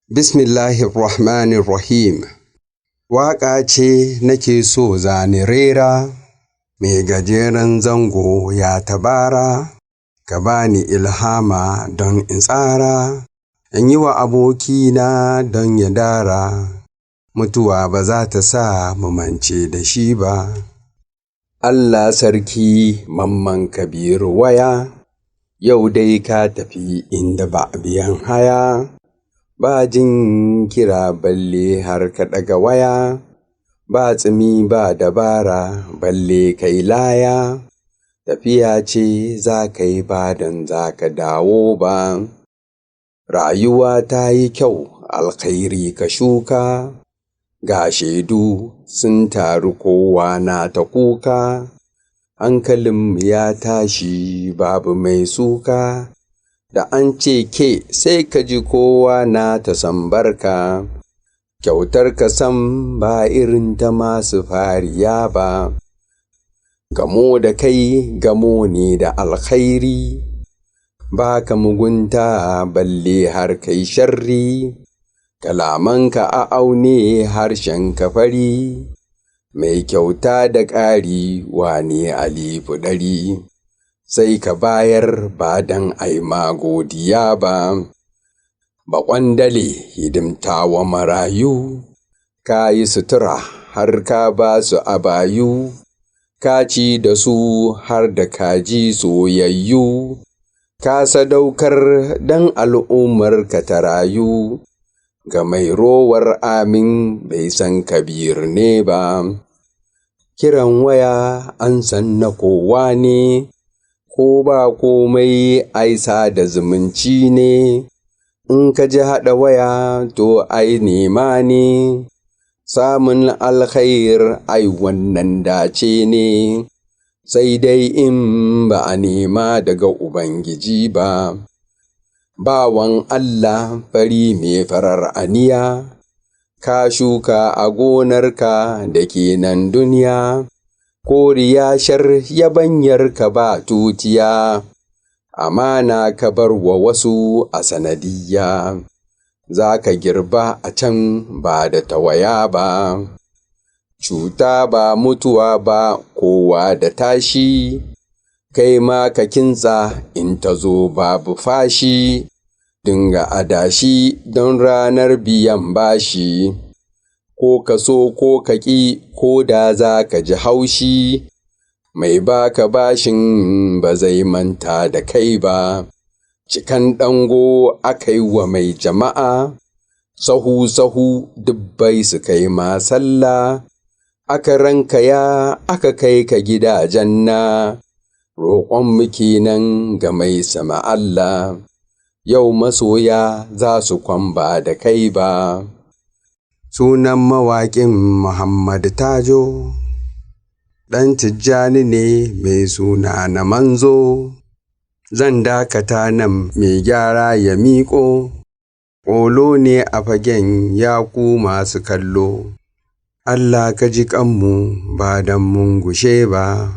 Bismillahirrahmanirrahim. Waƙa ce nake so zani rera, mai gajeren zango ya tabara, ka bani ilhama don in tsara, in yi wa abokina don ya dara, mutuwa ba za ta sa mu mance da shi ba. Allah sarki Mamman Kabiru waya, yau dai ka tafi inda ba biyan haya. Ba jin kira balle har ka ɗaga waya, ba tsimi ba dabara balle kai laya, tafiya ce za ka yi ba don za ka dawo ba. Rayuwa ta yi kyau alkhairi ka shuka, ga shaidu sun taru kowa na ta kuka, hankalinmu ya tashi babu mai suka. Da an ce ke sai ka ji kowa na ta san barka, kyautar ka san ba irin ta masu fariya ba. Gamo da kai gamo ne da alkhairi, ba ka mugunta balle har kai sharri, kalamanka a aune harshen ka fari, mai kyauta da ƙari wane alifu ɗari. Sai ka bayar ba don ai ma godiya ba. Baƙwandale hidimta wa marayu, ka yi sutura har ka ba su abayu, ka ci da su har da kaji soyayyu, ka sadaukar don al'ummar ka ta rayu. Ga mai rowar amin bai san Kabir ne ba. Kiran waya an san na kowa ne, ko ba komai ai sada zumunci ne, in ka ji haɗa waya to ai nema ne, samun alkhair ai wannan dace ne, sai dai in ba a nema daga Ubangiji ba. Bawan Allah fari mai farar aniya, ka shuka a gonarka da ke nan duniya, koriya shar yabanyarka ba tutiya, amana ka bar wa wasu a sanadiyya, za ka girba a can ba da tawaya ba. Cuta ba mutuwa ba kowa da tashi, kai ma ka kintsa in ta zo babu fashi, dinga adashi don ranar biyan bashi. Ko ka so ko ka ƙi ko da za ka ji haushi, mai baka bashin ba zai manta da kai ba. Cikan ɗango aka yi wa mai jama'a, sahu-sahu dubbai su kai ma sallah, aka rankaya aka kai ka gidajen na, roƙon muke nan ga mai sama Allah, yau masoya za su kwamba da kai ba. Sunan mawaƙin Muhammad Tajo, ɗan Tijjani ne mai suna na manzo. Zan dakata nan mai gyara ya miƙo, ƙolo ne a fagen yaku masu kallo. Allah ka ji ƙanmu ba don mun gushe ba.